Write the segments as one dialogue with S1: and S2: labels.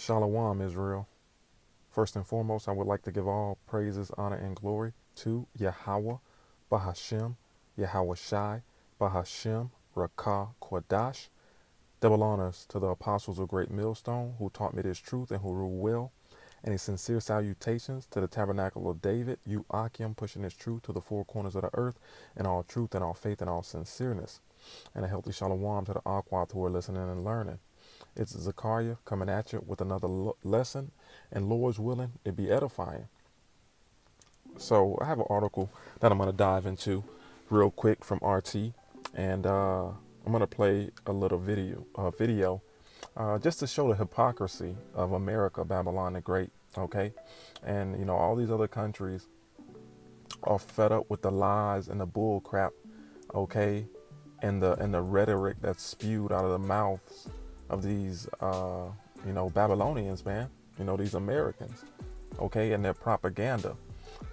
S1: Shalom, Israel. First and foremost, I would like to give all praises, honor, and glory to Yahweh, Bahashem, Yahweh Shai, Bahashem, Rakah, Kwadash. Double honors to the apostles of Great Millstone who taught me this truth and who rule well. And a sincere salutations to the tabernacle of David, you Akim, pushing this truth to the four corners of the earth in all truth and all faith and all sincereness. And a healthy shalom to the Akwat who are listening and learning. It's Zakaria coming at you with another lesson, and Lord's willing, it be edifying. So I have an article that I'm going to dive into real quick from RT, and I'm going to play a little video just to show the hypocrisy of America, Babylon the Great. Okay, and you know all these other countries are fed up with the lies and the bull crap. Okay, and the rhetoric that's spewed out of the mouths of these Babylonians, man. You know, these Americans, okay, and their propaganda.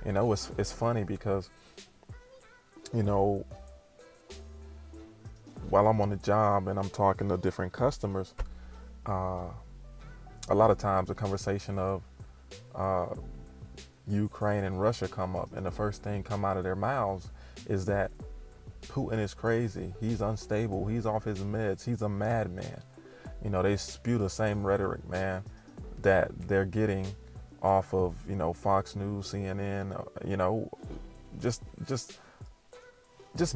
S1: You know, it's funny because, you know, while I'm on the job and I'm talking to different customers, a lot of times the conversation of Ukraine and Russia come up, and the first thing come out of their mouths is that Putin is crazy, he's unstable, he's off his meds, he's a madman. You know, they spew the same rhetoric, man, that they're getting off of, you know, Fox News, CNN, you know, just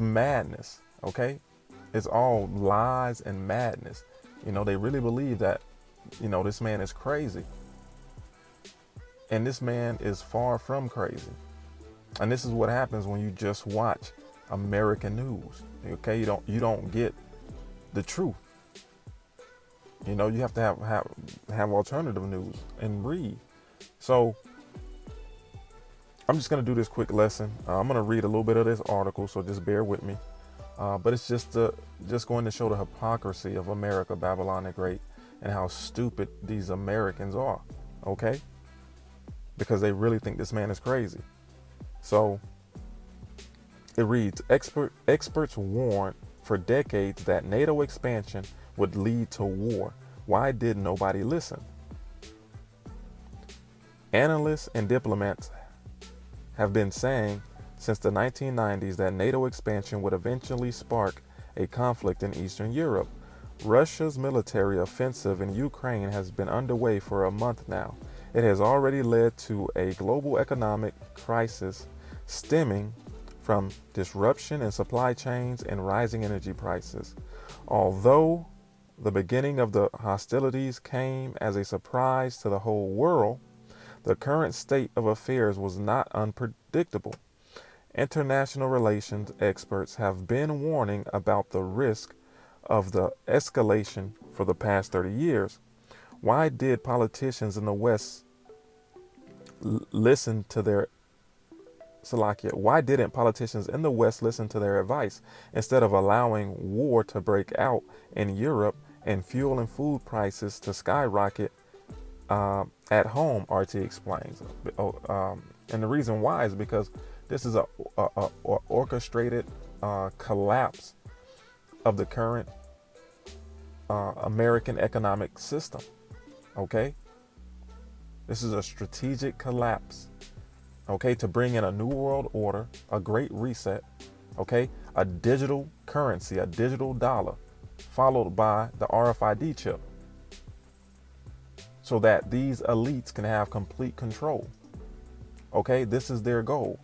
S1: madness, okay? It's all lies and madness. You know, they really believe that, you know, this man is crazy. And this man is far from crazy. And this is what happens when you just watch American news, okay? You don't get the truth. You know, you have to have alternative news and read. So I'm just going to do this quick lesson. I'm going to read a little bit of this article, so just bear with me. But it's just going to show the hypocrisy of America, Babylon the Great, and how stupid these Americans are, okay? Because they really think this man is crazy. So it reads, experts warned for decades that NATO expansion would lead to war. Why did nobody listen? Analysts and diplomats have been saying since the 1990s that NATO expansion would eventually spark a conflict in Eastern Europe. Russia's military offensive in Ukraine has been underway for a month now. It has already led to a global economic crisis stemming from disruption in supply chains and rising energy prices. Although the beginning of the hostilities came as a surprise to the whole world, the current state of affairs was not unpredictable. International relations experts have been warning about the risk of the escalation for the past 30 years. Why did politicians in the West listen to their Salakia, why didn't politicians in the West listen to their advice instead of allowing war to break out in Europe and fuel and food prices to skyrocket at home, RT explains. And the reason why is because this is a orchestrated collapse of the current American economic system, okay? This is a strategic collapse. Okay, to bring in a new world order, a great reset, okay, a digital currency, a digital dollar, followed by the RFID chip, so that these elites can have complete control. Okay, this is their goal,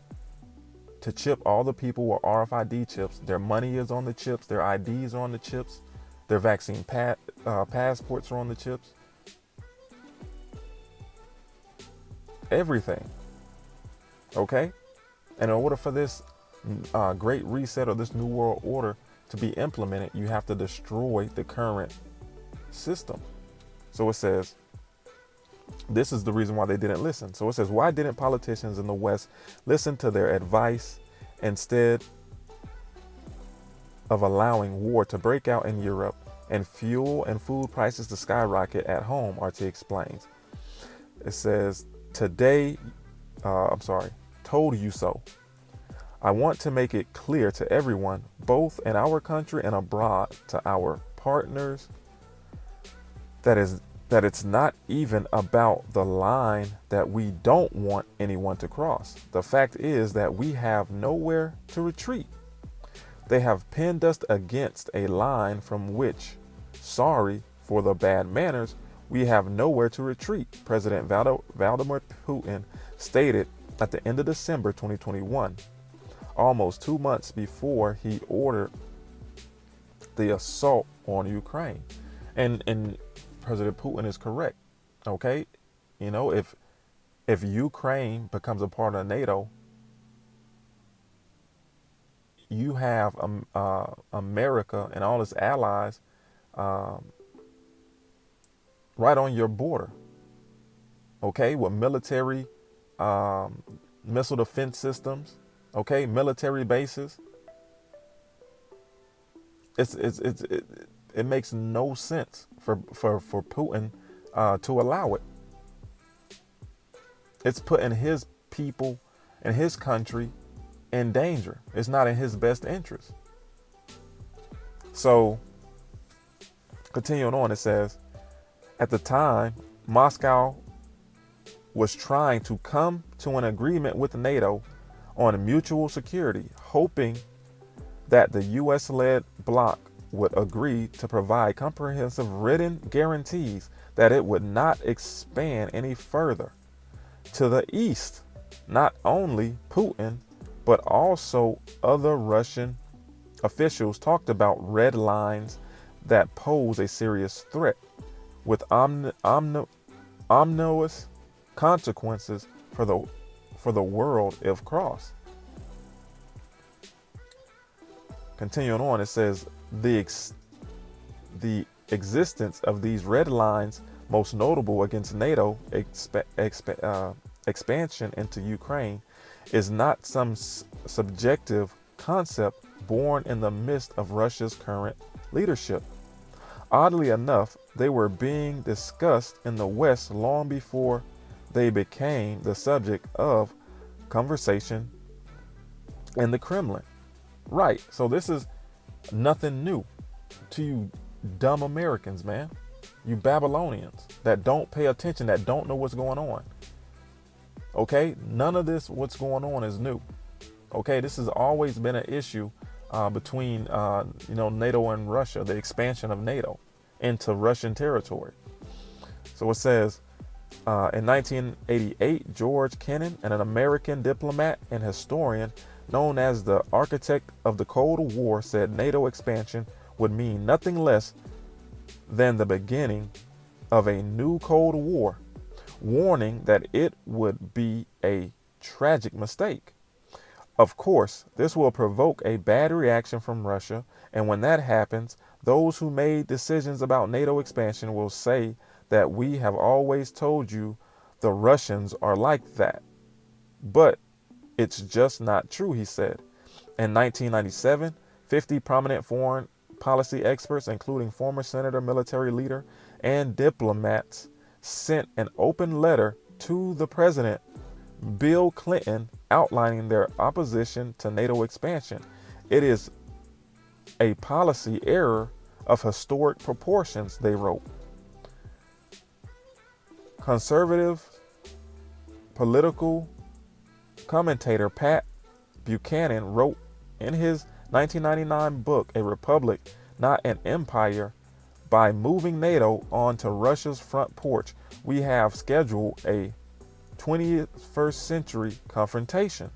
S1: to chip all the people with RFID chips. Their money is on the chips, their IDs are on the chips, their vaccine passports are on the chips. Everything. Okay, and in order for this great reset or this new world order to be implemented, you have to destroy the current system. So it says, this is the reason why they didn't listen. So it says, why didn't politicians in the West listen to their advice instead of allowing war to break out in Europe and fuel and food prices to skyrocket at home, RT explains. It says, told you so. I want to make it clear to everyone, both in our country and abroad, to our partners, that that it's not even about the line that we don't want anyone to cross. The fact is that we have nowhere to retreat. They have pinned us against a line from which, sorry for the bad manners, we have nowhere to retreat, President Vladimir Putin stated at the end of December 2021, almost 2 months before he ordered the assault on Ukraine. And President Putin is correct. Okay, you know, if Ukraine becomes a part of NATO, you have America and all its allies right on your border. Okay, with military, missile defense systems. Okay, military bases. It makes no sense for Putin to allow it. It's putting his people and his country in danger. It's not in his best interest. So, continuing on, it says, at the time, Moscow was trying to come to an agreement with NATO on mutual security, hoping that the U.S.-led bloc would agree to provide comprehensive written guarantees that it would not expand any further. To the east, not only Putin, but also other Russian officials talked about red lines that pose a serious threat with ominous consequences for the world if crossed. Continuing on, it says the existence of these red lines, most notable against NATO expansion into Ukraine, is not some subjective concept born in the midst of Russia's current leadership. Oddly enough, they were being discussed in the West long before they became the subject of conversation in the Kremlin. Right, so this is nothing new to you dumb Americans, man. You Babylonians that don't pay attention, that don't know what's going on. Okay, none of this, what's going on, is new. Okay, this has always been an issue between NATO and Russia, the expansion of NATO into Russian territory. So it says, in 1988, George Kennan, an American diplomat and historian known as the architect of the Cold War, said NATO expansion would mean nothing less than the beginning of a new Cold War, warning that it would be a tragic mistake. Of course, this will provoke a bad reaction from Russia, and when that happens, those who made decisions about NATO expansion will say that we have always told you the Russians are like that. But it's just not true, he said. In 1997, 50 prominent foreign policy experts, including former senator, military leader, and diplomats, sent an open letter to the president, Bill Clinton, outlining their opposition to NATO expansion. It is a policy error of historic proportions, they wrote. Conservative political commentator Pat Buchanan wrote in his 1999 book, A Republic, Not an Empire, by moving NATO onto Russia's front porch, we have scheduled a 21st century confrontation.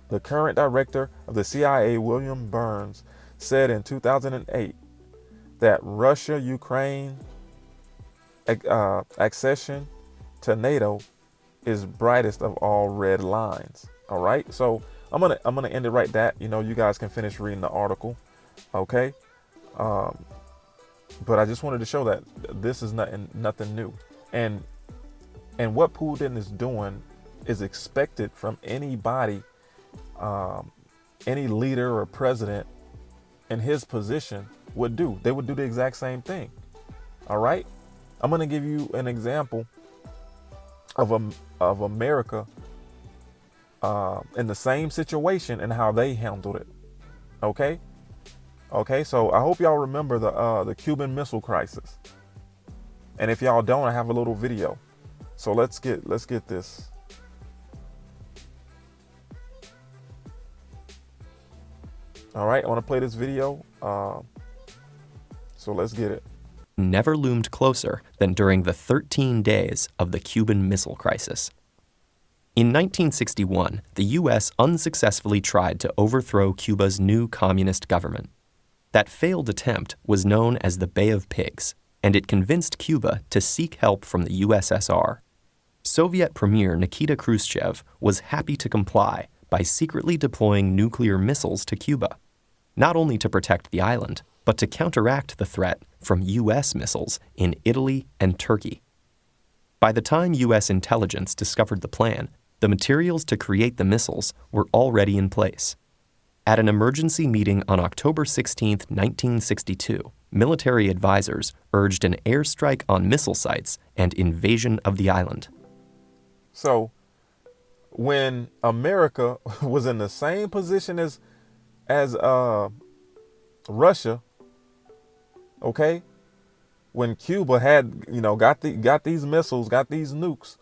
S1: The current director of the CIA, William Burns, said in 2008 that Russia-Ukraine accession to NATO is brightest of all red lines. All right, so I'm gonna end it right that. You guys can finish reading the article, okay? But I just wanted to show that this is nothing new, and what Putin is doing is expected from anybody, any leader or president in his position would do. They would do the exact same thing. All right, I'm gonna give you an example of America in the same situation and how they handled it. Okay, so I hope y'all remember the Cuban Missile Crisis. And if y'all don't, I have a little video. So let's get this. All right, I want to play this video. So let's get it.
S2: Never loomed closer than during the 13 days of the Cuban Missile Crisis. In 1961, the U.S. unsuccessfully tried to overthrow Cuba's new communist government. That failed attempt was known as the Bay of Pigs, and it convinced Cuba to seek help from the USSR. Soviet Premier Nikita Khrushchev was happy to comply by secretly deploying nuclear missiles to Cuba, not only to protect the island, but to counteract the threat from U.S. missiles in Italy and Turkey. By the time U.S. intelligence discovered the plan, the materials to create the missiles were already in place. At an emergency meeting on October 16, 1962, military advisors urged an airstrike on missile sites and invasion of the island.
S1: So, when America was in the same position as Russia, okay, when Cuba had, got these missiles, got these nukes,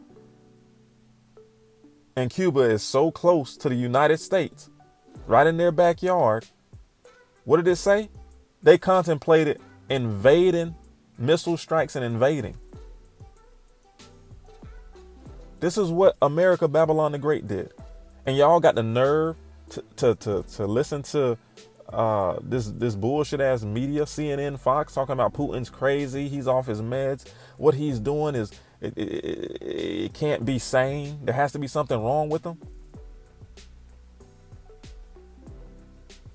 S1: and Cuba is so close to the United States, right in their backyard, what did it say? They contemplated invading, missile strikes and invading. This is what America Babylon the Great did. And y'all got the nerve to listen to this bullshit ass media, CNN, Fox, talking about Putin's crazy, he's off his meds. What he's doing is it can't be sane. There has to be something wrong with him.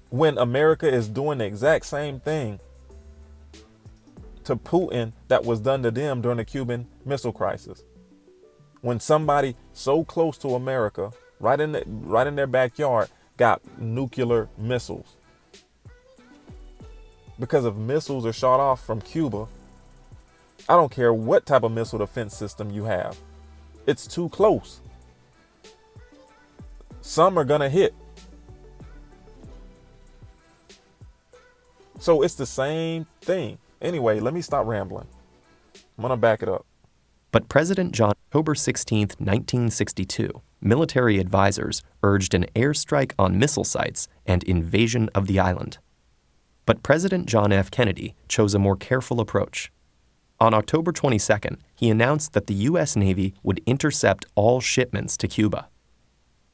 S1: When America is doing the exact same thing to Putin that was done to them during the Cuban Missile Crisis. When somebody so close to America, right in their backyard, got nuclear missiles. Because if missiles are shot off from Cuba, I don't care what type of missile defense system you have. It's too close. Some are gonna hit. So it's the same thing. Anyway, let me stop rambling. I'm gonna back it up.
S2: But President John, October 16, 1962, military advisors urged an airstrike on missile sites and invasion of the island. But President John F. Kennedy chose a more careful approach. On October 22nd, he announced that the U.S. Navy would intercept all shipments to Cuba.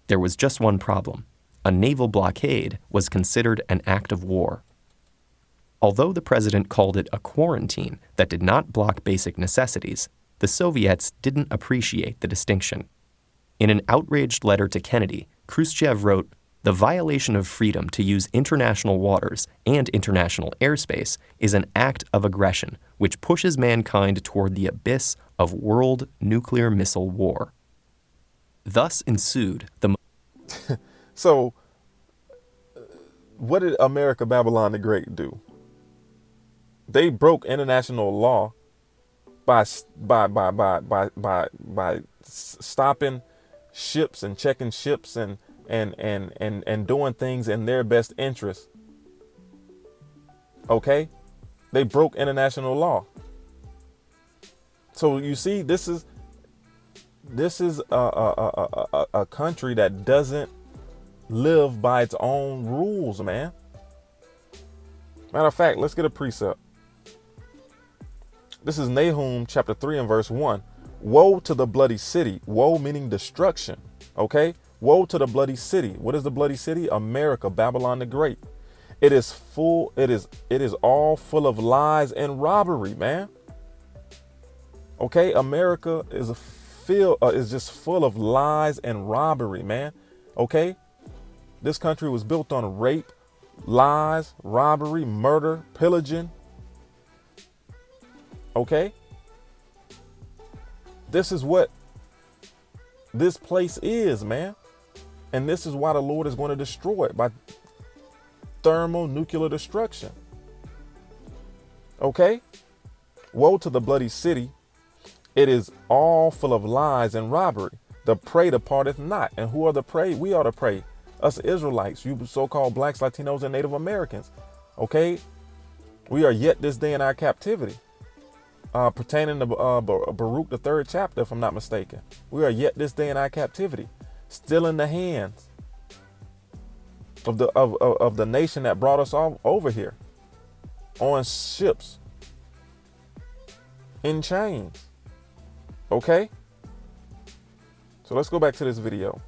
S2: There was just one problem. A naval blockade was considered an act of war. Although the president called it a quarantine that did not block basic necessities, the Soviets didn't appreciate the distinction. In an outraged letter to Kennedy, Khrushchev wrote, "The violation of freedom to use international waters and international airspace is an act of aggression which pushes mankind toward the abyss of world nuclear missile war." Thus ensued the...
S1: So, what did America Babylon the Great do? They broke international law by stopping ships and checking ships and doing things in their best interest. Okay? They broke international law. So you see, this is a country that doesn't live by its own rules, man. Matter of fact, let's get a precept. This is Nahum chapter 3 and verse 1. Woe to the bloody city. Woe meaning destruction. Okay? Woe to the bloody city. What is the bloody city? America, Babylon the Great. It is all full of lies and robbery, man. Okay? America is just full of lies and robbery, man. Okay? This country was built on rape, lies, robbery, murder, pillaging. Okay? This is what this place is, man. And this is why the Lord is going to destroy it by thermonuclear destruction. Okay? Woe to the bloody city. It is all full of lies and robbery. The prey departeth not. And who are the prey? We are the prey. Us Israelites, you so-called blacks, Latinos, and Native Americans. Okay? We are yet this day in our captivity. pertaining to Baruch, the 3rd chapter, if I'm not mistaken. We are yet this day in our captivity, still in the hands of the nation that brought us all over here, on ships, in chains. Okay? So let's go back to this video.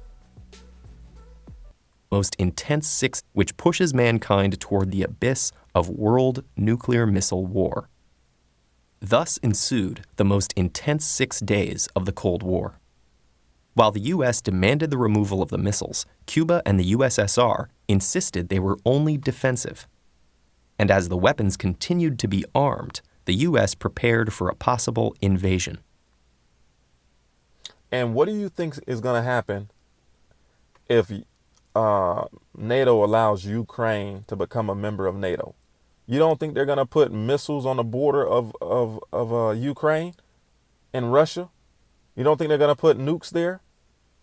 S2: Most intense six, which pushes mankind toward the abyss of world nuclear missile war. Thus ensued the most intense 6 days of the Cold War. While the U.S. demanded the removal of the missiles, Cuba and the USSR insisted they were only defensive. And as the weapons continued to be armed, the U.S. prepared for a possible invasion.
S1: And what do you think is going to happen if NATO allows Ukraine to become a member of NATO? You don't think they're going to put missiles on the border of Ukraine and Russia? You don't think they're going to put nukes there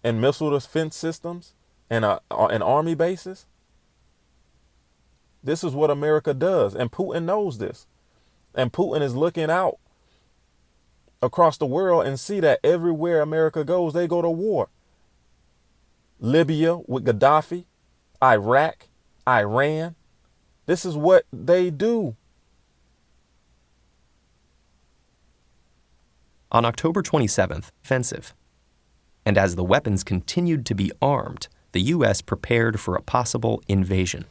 S1: and missile defense systems and army bases? This is what America does, and Putin knows this. And Putin is looking out across the world and see that everywhere America goes, they go to war. Libya with Gaddafi, Iraq, Iran. This is what they do.
S2: On October 27th, offensive. And as the weapons continued to be armed, the U.S. prepared for a possible invasion.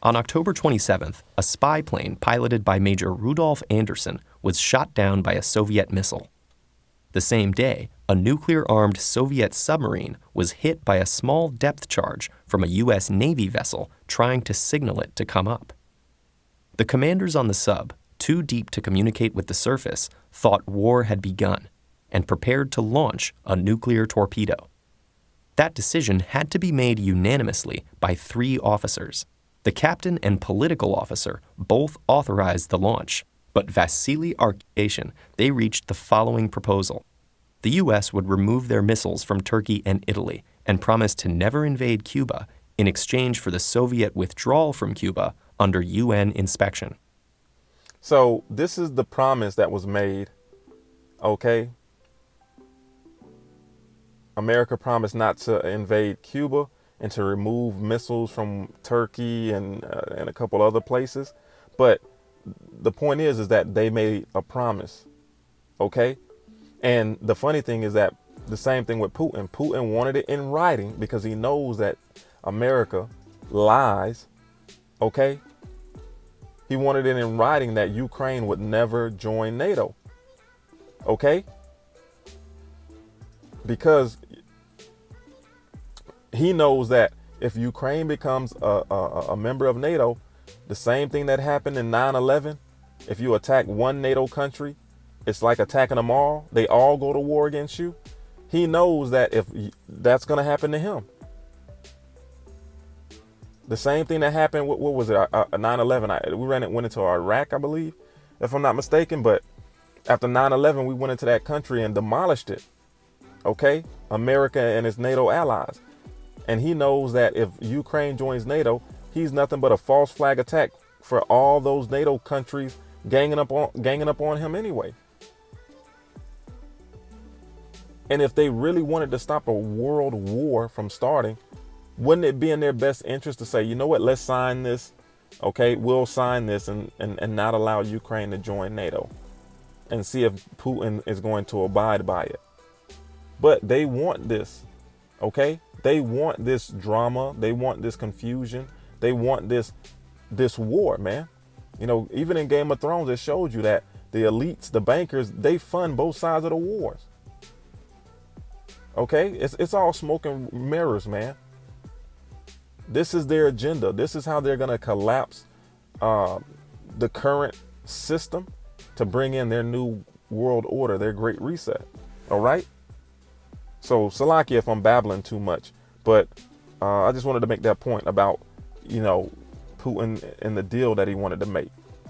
S2: On October 27th, a spy plane piloted by Major Rudolf Anderson was shot down by a Soviet missile. The same day, a nuclear-armed Soviet submarine was hit by a small depth charge from a U.S. Navy vessel trying to signal it to come up. The commanders on the sub, too deep to communicate with the surface, thought war had begun and prepared to launch a nuclear torpedo. That decision had to be made unanimously by 3 officers. The captain and political officer both authorized the launch, but Vasily Arkashin, they reached the following proposal. The U.S. would remove their missiles from Turkey and Italy and promise to never invade Cuba in exchange for the Soviet withdrawal from Cuba under UN inspection.
S1: So this is the promise that was made, okay? America promised not to invade Cuba and to remove missiles from Turkey and a couple other places. But the point is that they made a promise, okay? And the funny thing is that the same thing with Putin. Putin wanted it in writing because he knows that America lies, okay? He wanted it in writing that Ukraine would never join NATO, okay? Because he knows that if Ukraine becomes a member of NATO, the same thing that happened in 9/11, if you attack one NATO country, it's like attacking them all. They all go to war against you. He knows that if that's going to happen to him. The same thing that happened, what was it, 9/11? We went into Iraq, I believe, if I'm not mistaken. But after 9/11, we went into that country and demolished it. Okay? America and its NATO allies. And he knows that if Ukraine joins NATO, he's nothing but a false flag attack for all those NATO countries ganging up on him anyway. And if they really wanted to stop a world war from starting, wouldn't it be in their best interest to say, you know what, let's sign this. Okay, we'll sign this and not allow Ukraine to join NATO and see if Putin is going to abide by it. But they want this. Okay, they want this drama. They want this confusion. They want this war, man. You know, even in Game of Thrones, it showed you that the elites, the bankers, they fund both sides of the wars. Okay, it's all smoke and mirrors, man. This is their agenda. This is how they're going to collapse the current system to bring in their new world order, their great reset. All right. So Salakia if I'm babbling too much, but I just wanted to make that point about, you know, Putin and the deal that he wanted to make.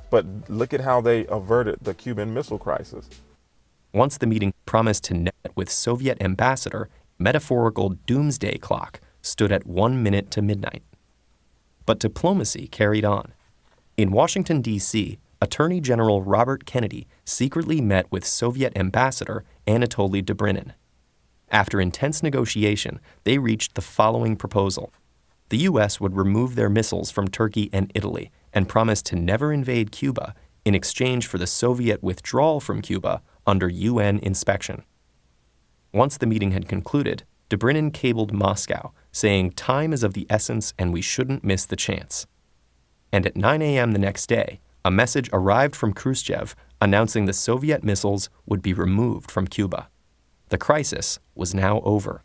S1: But look at how they averted the Cuban Missile Crisis.
S2: Once the meeting promised to net with Soviet ambassador, metaphorical doomsday clock stood at 1 minute to midnight. But diplomacy carried on. In Washington, D.C., a Attorney General Robert Kennedy secretly met with Soviet Ambassador Anatoly Dobrynin. After intense negotiation, they reached the following proposal. The U.S. would remove their missiles from Turkey and Italy and promise to never invade Cuba in exchange for the Soviet withdrawal from Cuba under UN inspection. Once the meeting had concluded, Dobrynin cabled Moscow, saying time is of the essence and we shouldn't miss the chance. And at 9 a.m. the next day, a message arrived from Khrushchev announcing the Soviet missiles would be removed from Cuba. The crisis was now over.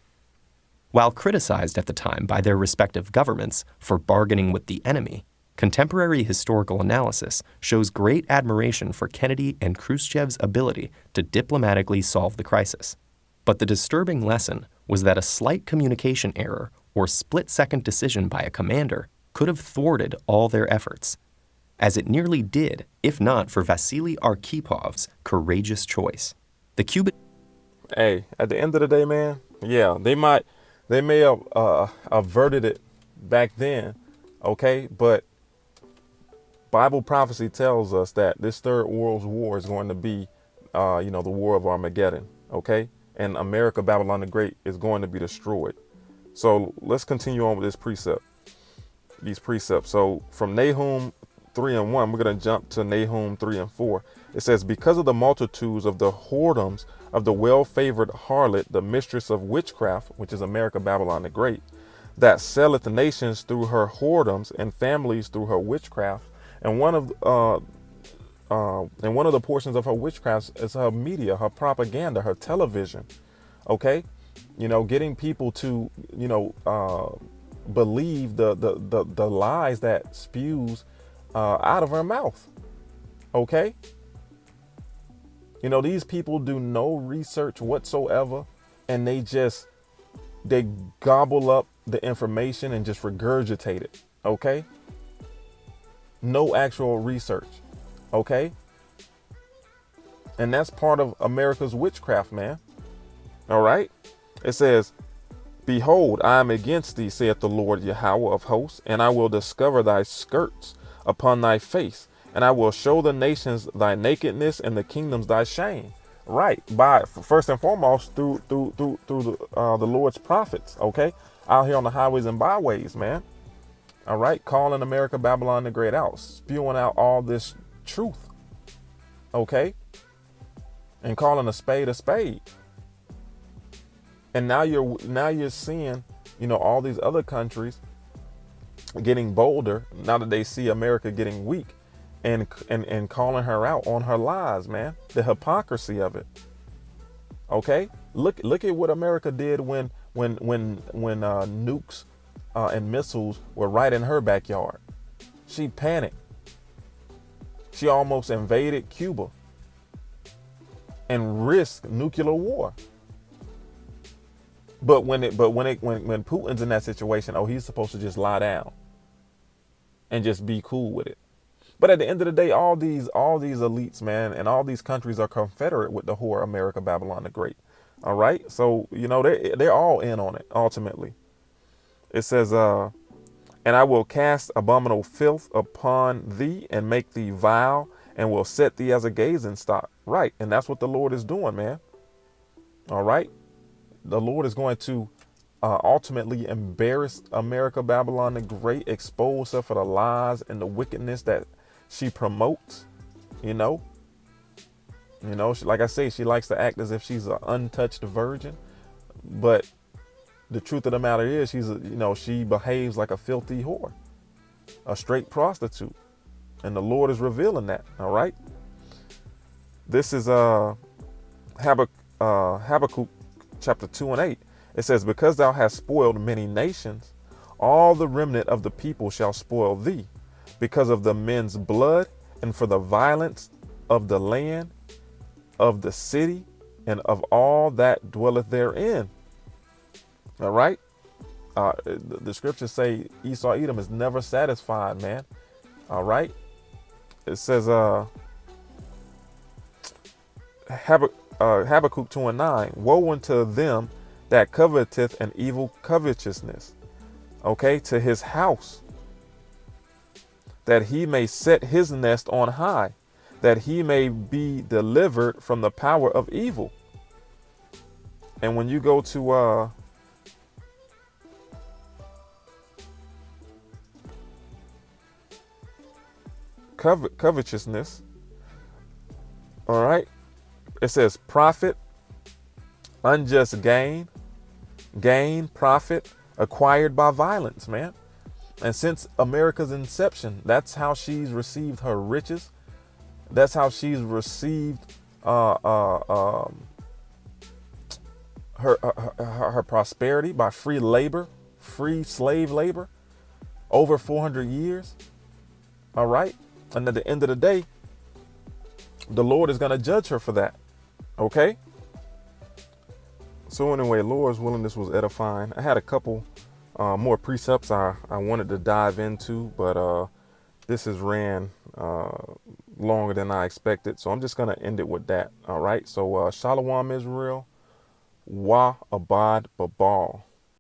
S2: While criticized at the time by their respective governments for bargaining with the enemy, contemporary historical analysis shows great admiration for Kennedy and Khrushchev's ability to diplomatically solve the crisis. But the disturbing lesson was that a slight communication error or split-second decision by a commander could have thwarted all their efforts, as it nearly did, if not for Vasily Arkhipov's courageous choice. The Cuban...
S1: Hey, at the end of the day, man, yeah, they may have averted it back then, okay? But Bible prophecy tells us that this third world war is going to be, the war of Armageddon, okay? And America, Babylon the Great, is going to be destroyed. So let's continue on with these precepts. So from Nahum 3:1, we're going to jump to Nahum 3:4. It says, because of the multitudes of the whoredoms of the well-favored harlot, the mistress of witchcraft, which is America, Babylon the Great, that selleth the nations through her whoredoms and families through her witchcraft. And one of the portions of her witchcraft is her media, her propaganda, her television. Okay, getting people to believe the lies that spews out of her mouth. Okay. These people do no research whatsoever, and they gobble up the information and just regurgitate it. Okay. No actual research. Okay. And that's part of America's witchcraft, man. All right. It says, behold, I am against thee, saith the Lord Yahweh of hosts, and I will discover thy skirts upon thy face, and I will show the nations thy nakedness and the kingdoms thy shame. Right. By first and foremost through the Lord's prophets. Okay. Out here on the highways and byways, man. All right. Calling America, Babylon the Great out, spewing out all this truth. Okay. And calling a spade a spade. And now you're seeing, all these other countries getting bolder now that they see America getting weak, and calling her out on her lies, man. The hypocrisy of it. Okay, look at what America did when nukes and missiles were right in her backyard. She panicked. She almost invaded Cuba and risked nuclear war. But when Putin's in that situation, he's supposed to just lie down and just be cool with it. But at the end of the day, all these elites, man, and all these countries are confederate with the whore America, Babylon the Great. All right. So, they're all in on it. Ultimately, it says, and I will cast abominable filth upon thee and make thee vile and will set thee as a gazing stock. Right. And that's what the Lord is doing, man. All right. The Lord is going to ultimately embarrass America, Babylon the Great, expose her for the lies and the wickedness that she promotes. Like I say, she likes to act as if she's an untouched virgin, but the truth of the matter is she behaves like a filthy whore, a straight prostitute, and the Lord is revealing that. All right. This is Habakkuk chapter 2:8. It says, because thou hast spoiled many nations, all the remnant of the people shall spoil thee, because of the men's blood, and for the violence of the land, of the city, and of all that dwelleth therein. All right. The scriptures say Esau Edom is never satisfied, man. All right. It says Habakkuk 2:9, woe unto them that coveteth an evil covetousness, okay, to his house, that he may set his nest on high, that he may be delivered from the power of evil. And when you go to covetousness, all right, it says profit, unjust gain, profit acquired by violence, man. And since America's inception, that's how she's received her riches. That's how she's received her prosperity, by free labor, free slave labor, over 400 years. All right. And at the end of the day, the Lord is going to judge her for that. Okay. So anyway, Lord's willing, this was edifying. I had a couple more precepts I wanted to dive into, but this has ran longer than I expected. So I'm just going to end it with that. All right. So Shalom Israel. Wa Abad Babal.